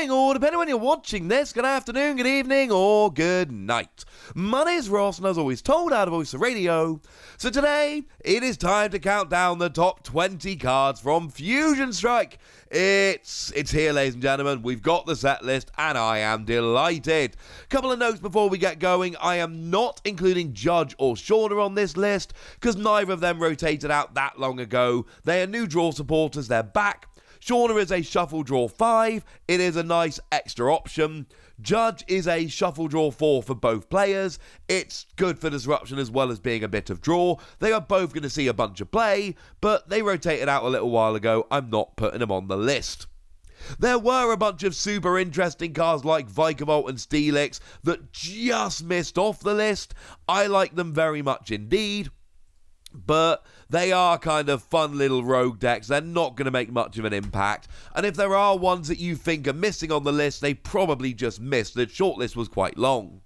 morning, or depending on when you're watching this, good afternoon, good evening, or good night. My name is Ross, and as always told out of Voice of Radio. So today, it is time to count down the top 20 cards from Fusion Strike. It's here, ladies and gentlemen. We've got the set list, and I am delighted. Couple of notes before we get going. I am not including Judge or Shauna on this list, because neither of them rotated out that long ago. They are new draw supporters, they're back. Shauna is a shuffle draw 5. It is a nice extra option. Judge is a shuffle draw 4 for both players. It's good for disruption as well as being a bit of draw. They are both going to see a bunch of play, but they rotated out a little while ago. I'm not putting them on the list. There were a bunch of super interesting cards like Vikavolt and Steelix that just missed off the list. I like them very much indeed. But they are kind of fun little rogue decks. They're not going to make much of an impact. And if there are ones that you think are missing on the list, they probably just missed. The shortlist was quite long.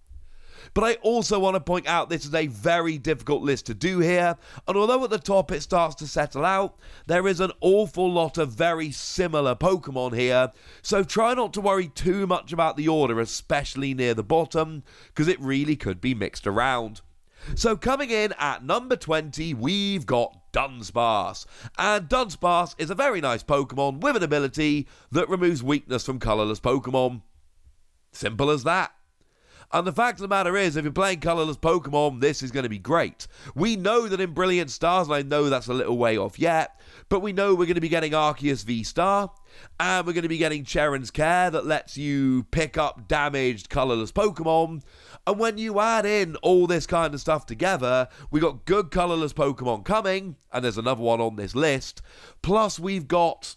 But I also want to point out this is a very difficult list to do here. And although at the top it starts to settle out, there is an awful lot of very similar Pokemon here. So try not to worry too much about the order, especially near the bottom, because it really could be mixed around. So coming in at number 20, we've got DUNSPARCE. And DUNSPARCE is a very nice Pokemon with an ability that removes weakness from colourless Pokemon. Simple as that. And the fact of the matter is, if you're playing colourless Pokemon, this is going to be great. We know that in Brilliant Stars, and I know that's a little way off yet, but we know we're going to be getting Arceus V-Star, and we're going to be getting Cheren's Care that lets you pick up damaged colourless Pokemon. And when you add in all this kind of stuff together, we got good colourless Pokemon coming, and there's another one on this list. Plus, we've got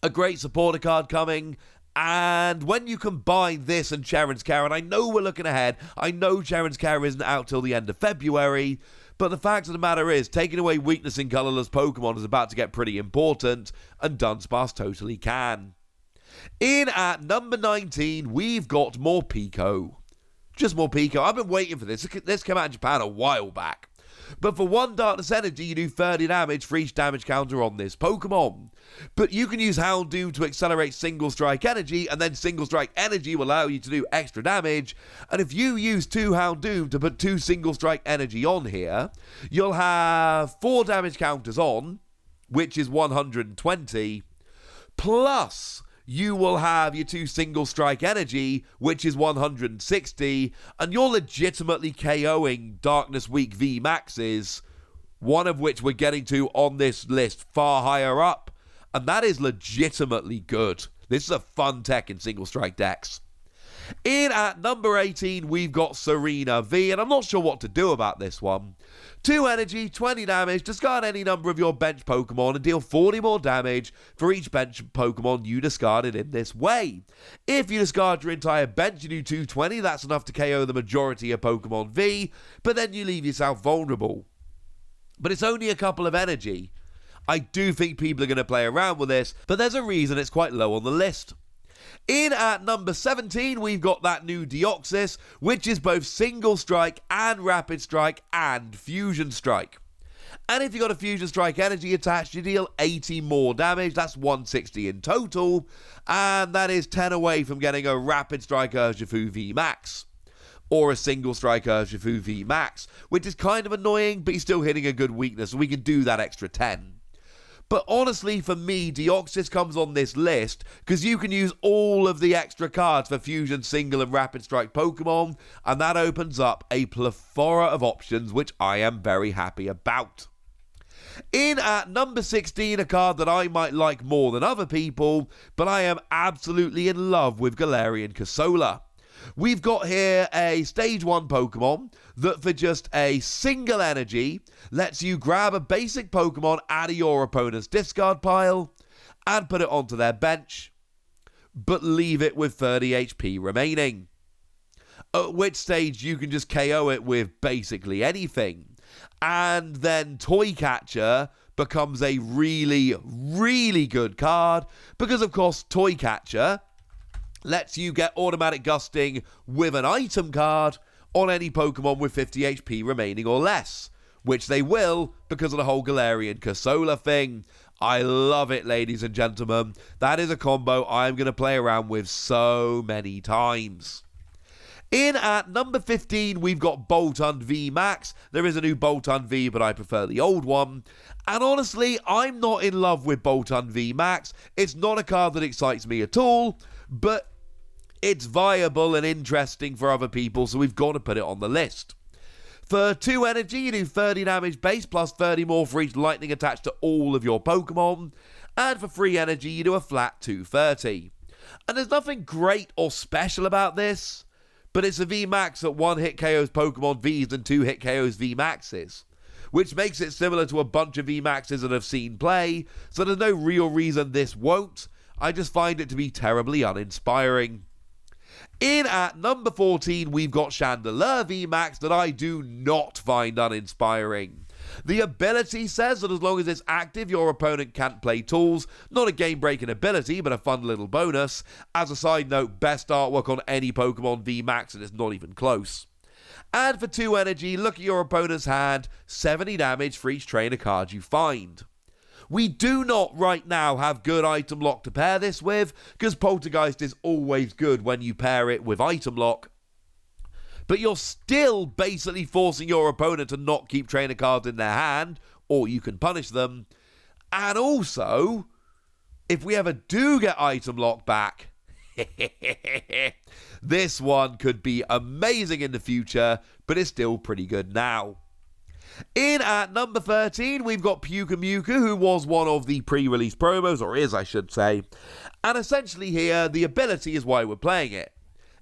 a great supporter card coming. And when you combine this and Cheren's Care, and I know we're looking ahead, I know Cheren's Care isn't out till the end of February, but the fact of the matter is, taking away weakness in colourless Pokemon is about to get pretty important, and DUNSPARCE totally can. In at number 19, we've got more Pico. Just more Pico. I've been waiting for this. This came out in Japan a while back. But for 1 Darkness Energy, you do 30 damage for each damage counter on this Pokemon. But you can use Houndoom to accelerate Single Strike Energy, and then Single Strike Energy will allow you to do extra damage. And if you use 2 Houndoom to put 2 Single Strike Energy on here, you'll have 4 damage counters on, which is 120, plus you will have your 2 Single Strike Energy, which is 160, and you're legitimately KOing Darkness Weak VMAXs, one of which we're getting to on this list far higher up, and that is legitimately good. This is a fun tech in Single Strike decks. In at number 18, we've got Serena V, and I'm not sure what to do about this one. 2 energy, 20 damage, discard any number of your bench Pokemon and deal 40 more damage for each bench Pokemon you discarded in this way. If you discard your entire bench, you do 220, that's enough to KO the majority of Pokemon V, but then you leave yourself vulnerable. But it's only a couple of energy. I do think people are going to play around with this, but there's a reason it's quite low on the list. In at number 17, we've got that new Deoxys, which is both Single Strike and Rapid Strike and Fusion Strike. And if you've got a Fusion Strike energy attached, you deal 80 more damage. That's 160 in total. And that is 10 away from getting a Rapid Strike Urshifu VMAX. Or a Single Strike Urshifu VMAX, which is kind of annoying, but he's still hitting a good weakness, so we can do that extra 10. But honestly, for me, Deoxys comes on this list because you can use all of the extra cards for Fusion, Single, and Rapid Strike Pokemon, and that opens up a plethora of options, which I am very happy about. In at number 16, a card that I might like more than other people, but I am absolutely in love with GALARIAN CURSOLA. We've got here a Stage 1 Pokemon that for just a single energy lets you grab a basic Pokemon out of your opponent's discard pile and put it onto their bench, but leave it with 30 HP remaining. At which stage you can just KO it with basically anything. And then Toy Catcher becomes a really, really good card because, of course, Toy Catcher lets you get automatic gusting with an item card on any Pokemon with 50 HP remaining or less, which they will because of the whole GALARIAN CURSOLA thing. I love it, ladies and gentlemen. That is a combo I'm going to play around with so many times. In at number 15, we've got Boltund VMAX. There is a new Boltund V, but I prefer the old one. And honestly, I'm not in love with Boltund VMAX. It's not a card that excites me at all, but it's viable and interesting for other people, so we've got to put it on the list. For 2 energy, you do 30 damage base plus 30 more for each lightning attached to all of your Pokemon. And for 3 energy, you do a flat 230. And there's nothing great or special about this, but it's a VMAX that 1-hit KOs Pokemon Vs and 2-hit KOs VMAXs, which makes it similar to a bunch of VMAXs that I've seen play, so there's no real reason this won't. I just find it to be terribly uninspiring. In at number 14, we've got Chandelure VMAX that I do not find uninspiring. The ability says that as long as it's active, your opponent can't play tools. Not a game-breaking ability, but a fun little bonus. As a side note, best artwork on any Pokemon VMAX, and it's not even close. And for 2 energy, look at your opponent's hand, 70 damage for each trainer card you find. We do not right now have good item lock to pair this with, because Poltergeist is always good when you pair it with item lock. But you're still basically forcing your opponent to not keep trainer cards in their hand, or you can punish them. And also, if we ever do get item lock back, this one could be amazing in the future, but it's still pretty good now. In at number 13, we've got PYUKUMUIKU, who was one of the pre-release promos, or is, I should say. And essentially here, the ability is why we're playing it.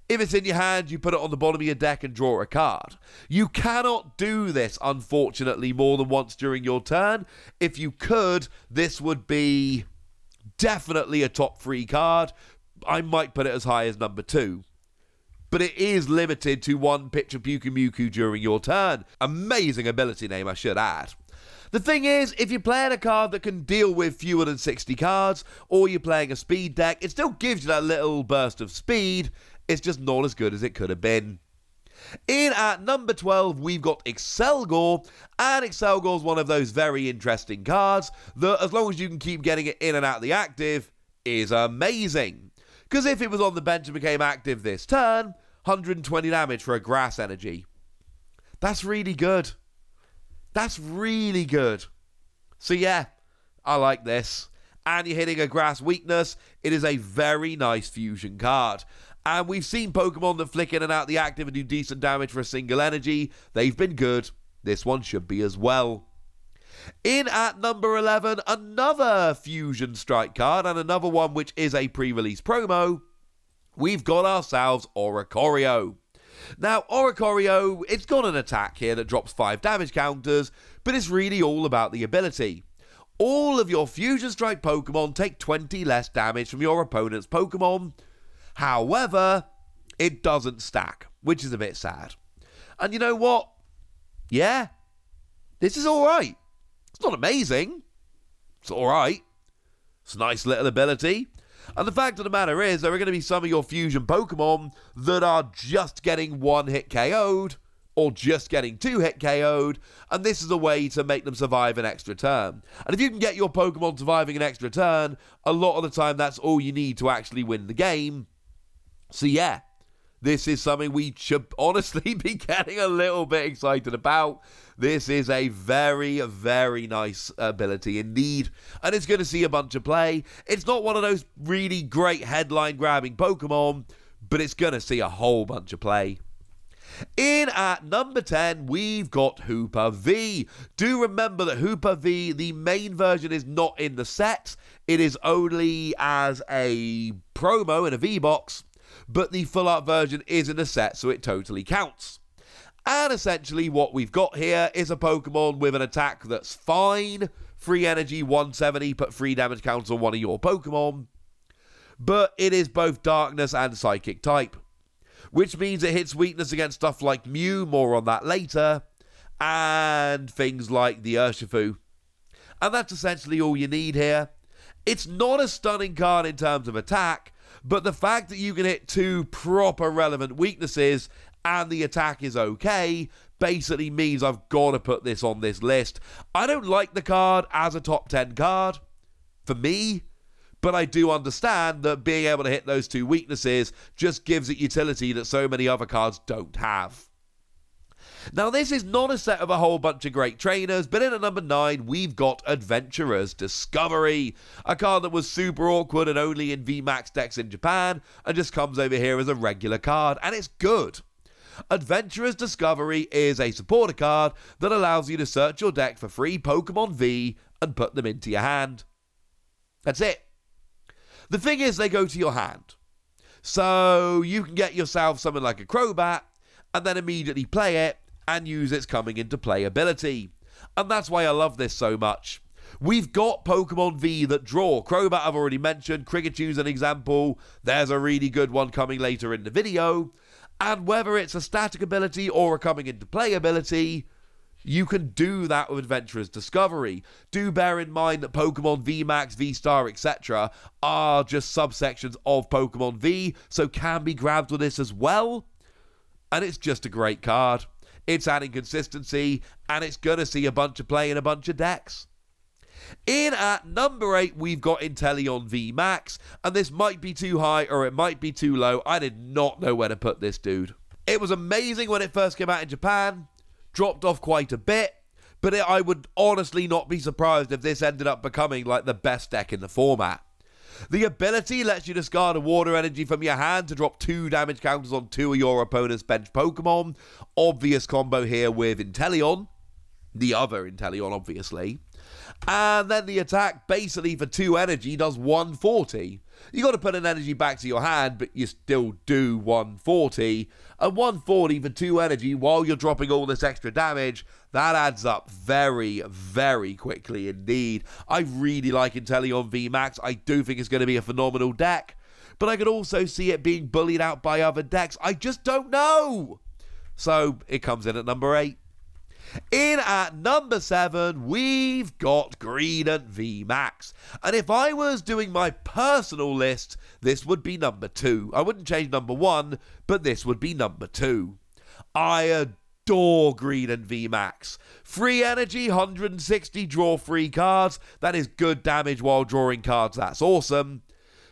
If it's in your hand, you put it on the bottom of your deck and draw a card. You cannot do this, unfortunately, more than once during your turn. If you could, this would be definitely a top 3 card. I might put it as high as number 2. But it is limited to 1 picture PYUKUMUIKU during your turn. Amazing ability name, I should add. The thing is, if you're playing a card that can deal with fewer than 60 cards, or you're playing a speed deck, it still gives you that little burst of speed. It's just not as good as it could have been. In at number 12, we've got ACCELGOR, and ACCELGOR is one of those very interesting cards that, as long as you can keep getting it in and out of the active, is amazing. Because if it was on the bench and became active this turn, 120 damage for a grass energy. That's really good. That's really good. So yeah, I like this. And you're hitting a grass weakness. It is a very nice fusion card. And we've seen Pokemon that flick in and out the active and do decent damage for a single energy. They've been good. This one should be as well. In at number 11, another Fusion Strike card, and another one which is a pre-release promo. We've got ourselves Oricorio. Now, Oricorio, it's got an attack here that drops 5 damage counters, but it's really all about the ability. All of your Fusion Strike Pokemon take 20 less damage from your opponent's Pokemon. However, it doesn't stack, which is a bit sad. And you know what? Yeah, this is alright. It's not amazing. It's alright. It's a nice little ability. And the fact of the matter is, there are going to be some of your fusion Pokemon that are just getting 1-hit KO'd, or just getting 2-hit KO'd, and this is a way to make them survive an extra turn. And if you can get your Pokemon surviving an extra turn, a lot of the time that's all you need to actually win the game. So yeah, this is something we should honestly be getting a little bit excited about. This is a very, very nice ability indeed, and it's going to see a bunch of play. It's not one of those really great headline-grabbing Pokemon, but it's going to see a whole bunch of play. In at number 10, we've got WOOPAV. Do remember that WOOPAV, the main version, is not in the set. It is only as a promo in a V-Box, but the full art version is in the set, so it totally counts. And essentially what we've got here is a Pokemon with an attack that's fine. 3 energy, 170, put 3 damage counts on one of your Pokemon. But it is both Darkness and Psychic type, which means it hits weakness against stuff like Mew, more on that later, and things like the Urshifu. And that's essentially all you need here. It's not a stunning card in terms of attack, but the fact that you can hit 2 proper relevant weaknesses and the attack is okay basically means I've got to put this on this list. I don't like the card as a top 10 card, for me, but I do understand that being able to hit those two weaknesses just gives it utility that so many other cards don't have. Now, this is not a set of a whole bunch of great trainers, but in at number 9, we've got Adventurer's Discovery, a card that was super awkward and only in VMAX decks in Japan, and just comes over here as a regular card, and it's good. Adventurer's Discovery is a supporter card that allows you to search your deck for free Pokemon V and put them into your hand. That's it. The thing is, they go to your hand. So you can get yourself something like a Crobat, and then immediately play it, and use its coming into play ability. And that's why I love this so much. We've got Pokemon V that draw. Crobat I've already mentioned, Krigachu's an example, there's a really good one coming later in the video, and whether it's a static ability or a coming into play ability, you can do that with Adventurer's Discovery. Do bear in mind that Pokemon VMAX, V-Star, etc. are just subsections of Pokemon V, so can be grabbed with this as well, and it's just a great card. It's adding consistency, and it's going to see a bunch of play in a bunch of decks. In at number 8, we've got Inteleon VMAX, and this might be too high or it might be too low. I did not know where to put this dude. It was amazing when it first came out in Japan, dropped off quite a bit, but I would honestly not be surprised if this ended up becoming like the best deck in the format. The ability lets you discard a water energy from your hand to drop 2 damage counters on 2 of your opponent's bench Pokemon. Obvious combo here with Inteleon. The other Inteleon, obviously. And then the attack, basically for 2 energy, does 140. You got to put an energy back to your hand, but you still do 140. And 140 for 2 energy while you're dropping all this extra damage, that adds up very, very quickly indeed. I really like Inteleon VMAX. I do think it's going to be a phenomenal deck. But I could also see it being bullied out by other decks. I just don't know. So it comes in at number 8. In at number 7, we've got Greedent VMAX. And if I was doing my personal list, this would be number 2. I wouldn't change number 1, but this would be number 2. I adore Greedent VMAX. Free energy, 160 draw free cards. That is good damage while drawing cards. That's awesome.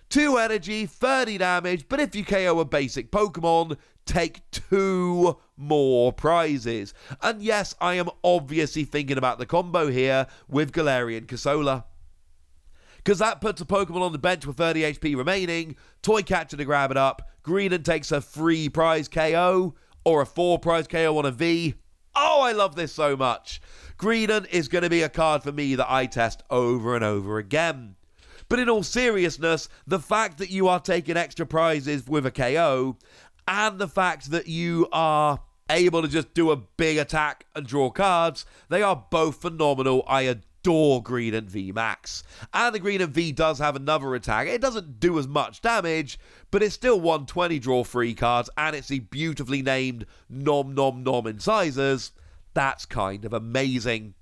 2 energy, 30 damage, but if you KO a basic Pokemon, take 2 more prizes. And yes, I am obviously thinking about the combo here with GALARIAN CURSOLA, because that puts a Pokemon on the bench with 30 HP remaining, Toy Catcher to grab it up, Greedent takes a 3 prize KO, or a 4 prize KO on a V. Oh, I love this so much. Greedent is going to be a card for me that I test over and over again. But in all seriousness, the fact that you are taking extra prizes with a KO, and the fact that you are able to just do a big attack and draw cards, they are both phenomenal. I adore Greedent VMAX. And the Greedent V does have another attack. It doesn't do as much damage, but it's still 120 draw free cards, and it's the beautifully named Nom Nom Nom Incisors. That's kind of amazing.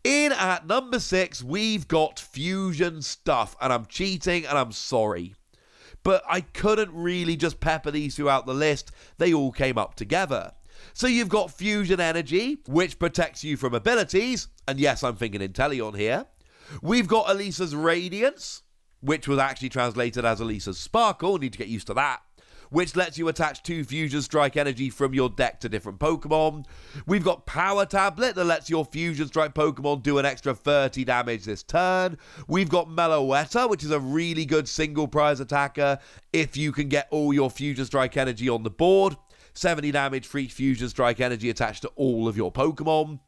In at number 6, we've got Fusion Stuff, and I'm cheating and I'm sorry, but I couldn't really just pepper these throughout the list. They all came up together. So you've got Fusion Energy, which protects you from abilities, and yes, I'm thinking Inteleon here. We've got Elisa's Radiance, which was actually translated as Elisa's Sparkle, need to get used to that, which lets you attach 2 Fusion Strike energy from your deck to different Pokemon. We've got Power Tablet that lets your Fusion Strike Pokemon do an extra 30 damage this turn. We've got Meloetta, which is a really good single prize attacker if you can get all your Fusion Strike energy on the board. 70 damage for each Fusion Strike energy attached to all of your Pokemon.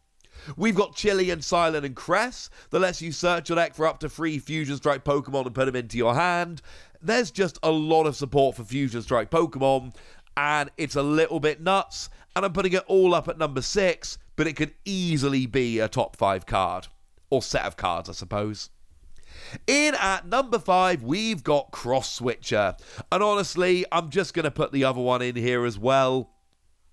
We've got Chillian, Silent, and Cress that lets you search your deck for up to 3 Fusion Strike Pokemon and put them into your hand. There's just a lot of support for Fusion Strike Pokemon, and it's a little bit nuts, and I'm putting it all up at number 6, but it could easily be a top 5 card, or set of cards, I suppose. In at number 5, we've got Cross Switcher, and honestly, I'm just going to put the other one in here as well,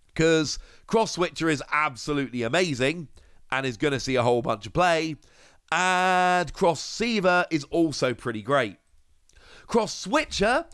because Cross Switcher is absolutely amazing, and is going to see a whole bunch of play, and Cross CEIVER is also pretty great. Cross Switcher,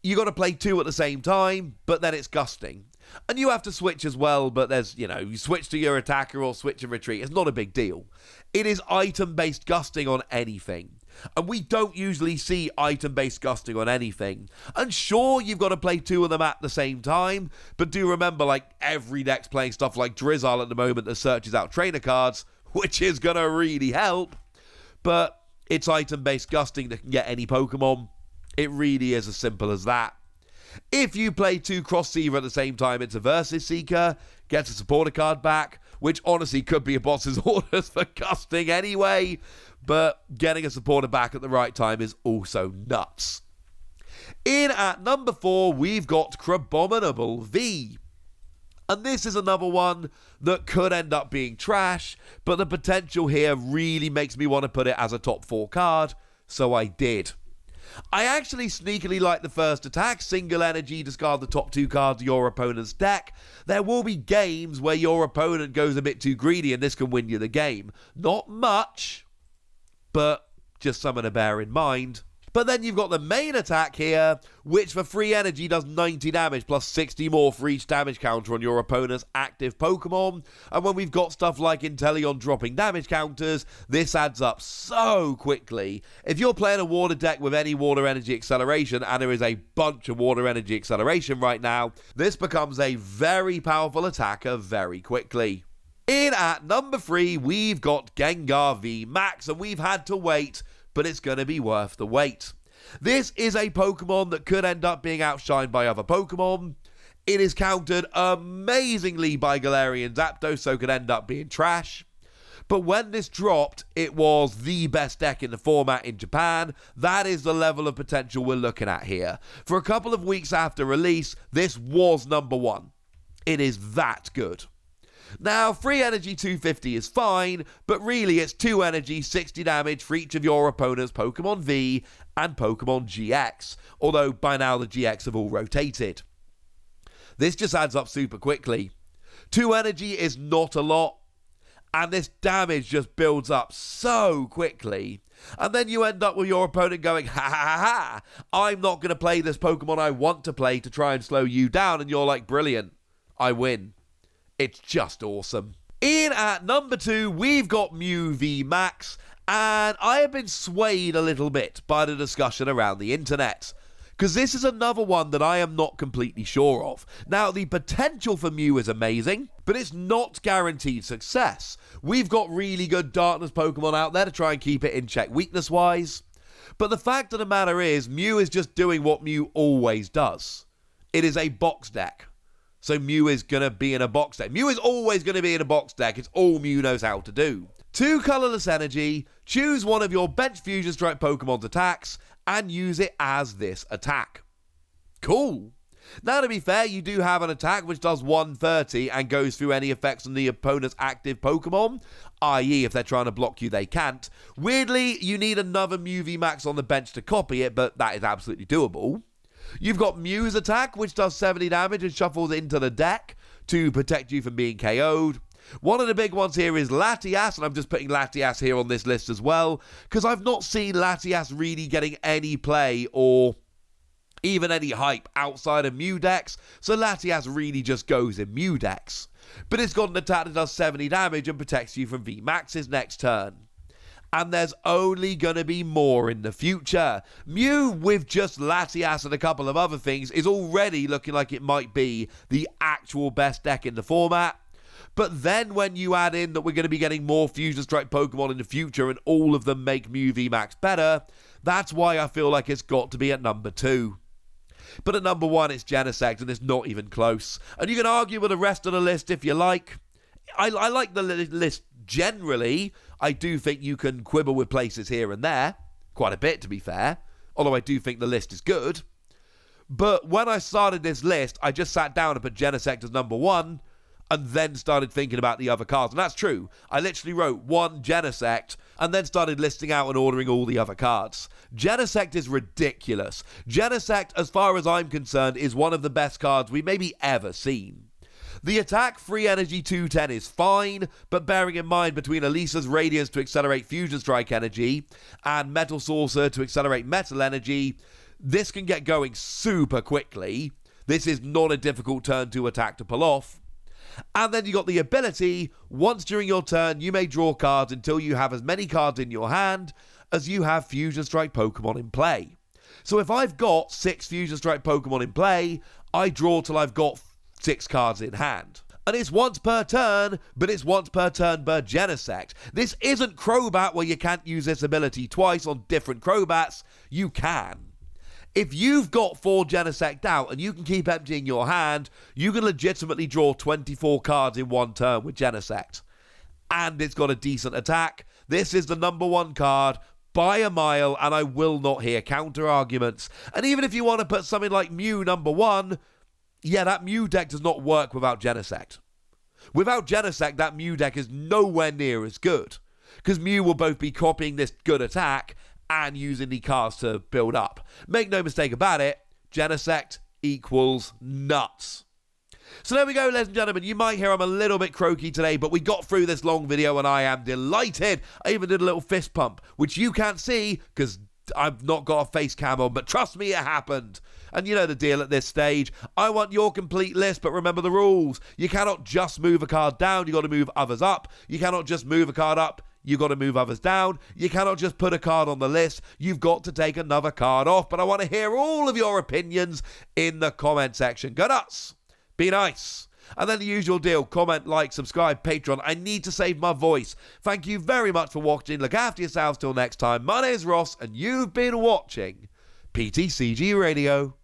you got to play 2 at the same time, but then it's gusting. And you have to switch as well, but there's, you switch to your attacker or switch and retreat. It's not a big deal. It is item-based gusting on anything. and we don't usually see item-based gusting on anything. And sure, you've got to play 2 of them at the same time, but do remember, like, every deck's playing stuff like Drizzle at the moment that searches out trainer cards, which is going to really help. But it's item-based gusting that can get any Pokemon. It really is as simple as that. If you play 2 Cross-CEIVER at the same time, it's a Versus Seeker, gets a supporter card back, which honestly could be a boss's orders for gusting anyway, but getting a supporter back at the right time is also nuts. In at number 4, we've got CRABOMULABLEV. And this is another one that could end up being trash, but the potential here really makes me want to put it as a top 4 card, so I did. I actually sneakily like the first attack, single energy, discard the top 2 cards of your opponent's deck. There will be games where your opponent goes a bit too greedy and this can win you the game. Not much, but just something to bear in mind. But then you've got the main attack here, which for free energy does 90 damage plus 60 more for each damage counter on your opponent's active Pokemon. And when we've got stuff like Inteleon dropping damage counters, this adds up so quickly. If you're playing a water deck with any water energy acceleration, and there is a bunch of water energy acceleration right now, this becomes a very powerful attacker very quickly. In at number 3, we've got GENGAR VMAX, and we've had to wait, but it's going to be worth the wait. This is a Pokemon that could end up being outshined by other Pokemon. It is countered amazingly by Galarian Zapdos, so could end up being trash. But when this dropped, it was the best deck in the format in Japan. That is the level of potential we're looking at here. For a couple of weeks after release, this was number 1. It is that good. Now, free energy 250 is fine, but really it's 2 energy, 60 damage for each of your opponent's Pokemon V and Pokemon GX, although by now the GX have all rotated. This just adds up super quickly. 2 energy is not a lot, and this damage just builds up so quickly. And then you end up with your opponent going, ha ha ha ha, I'm not going to play this Pokemon I want to play to try and slow you down, and you're like, brilliant, I win. It's just awesome. In at number 2, we've got Mew VMAX, and I have been swayed a little bit by the discussion around the internet, because this is another one that I am not completely sure of. Now, the potential for Mew is amazing, but it's not guaranteed success. We've got really good Darkness Pokemon out there to try and keep it in check weakness-wise, but the fact of the matter is, Mew is just doing what Mew always does. It is a box deck. So Mew is going to be in a box deck. Mew is always going to be in a box deck. It's all Mew knows how to do. 2 colorless energy, choose one of your bench Fusion Strike Pokemon's attacks, and use it as this attack. Cool. Now, to be fair, you do have an attack which does 130 and goes through any effects on the opponent's active Pokemon, i.e. if they're trying to block you, they can't. Weirdly, you need another Mew VMAX on the bench to copy it, but that is absolutely doable. You've got Mew's attack, which does 70 damage and shuffles into the deck to protect you from being KO'd. One of the big ones here is Latias, and I'm just putting Latias here on this list as well, because I've not seen Latias really getting any play or even any hype outside of Mew decks, so Latias really just goes in Mew decks. But it's got an attack that does 70 damage and protects you from VMAX's next turn. And there's only going to be more in the future. Mew, with just Latias and a couple of other things, is already looking like it might be the actual best deck in the format. But then when you add in that we're going to be getting more Fusion Strike Pokemon in the future and all of them make Mew VMAX better, that's why I feel like it's got to be at number 2. But at number 1, it's Genesect, and it's not even close. And you can argue with the rest of the list if you like. I like the list generally. I do think you can quibble with places here and there. Quite a bit, to be fair. Although I do think the list is good. But when I started this list, I just sat down and put Genesect as number 1, and then started thinking about the other cards. And that's true. I literally wrote 1 Genesect, and then started listing out and ordering all the other cards. Genesect is ridiculous. Genesect, as far as I'm concerned, is one of the best cards we've maybe ever seen. The attack free energy 210 is fine, but bearing in mind between Elisa's Radiance to accelerate Fusion Strike energy and Metal Saucer to accelerate Metal energy, this can get going super quickly. This is not a difficult turn to attack to pull off. And then you got the ability, once during your turn, you may draw cards until you have as many cards in your hand as you have Fusion Strike Pokemon in play. So if I've got 6 Fusion Strike Pokemon in play, I draw till I've got 6 cards in hand. And it's once per turn, but it's once per turn per Genesect. This isn't Crobat where you can't use this ability twice on different Crobats. You can. If you've got 4 Genesect out and you can keep emptying your hand, you can legitimately draw 24 cards in one turn with Genesect. And it's got a decent attack. This is the number 1 card by a mile, and I will not hear counter arguments. And even if you want to put something like Mew number 1, yeah, that Mew deck does not work without Genesect. Without Genesect, that Mew deck is nowhere near as good, because Mew will both be copying this good attack and using the cards to build up. Make no mistake about it, Genesect equals nuts. So there we go, ladies and gentlemen. You might hear I'm a little bit croaky today, but we got through this long video and I am delighted. I even did a little fist pump, which you can't see because I've not got a face cam on, but trust me, it happened. And you know the deal at this stage. I want your complete list, but remember the rules. You cannot just move a card down, you got to move others up. You cannot just move a card up, you got to move others down. You cannot just put a card on the list, you've got to take another card off. But I want to hear all of your opinions in the comment section. Go nuts, be nice. And then the usual deal, comment, like, subscribe, Patreon. I need to save my voice. Thank you very much for watching. Look after yourselves till next time. My name is Ross, and you've been watching PTCG Radio.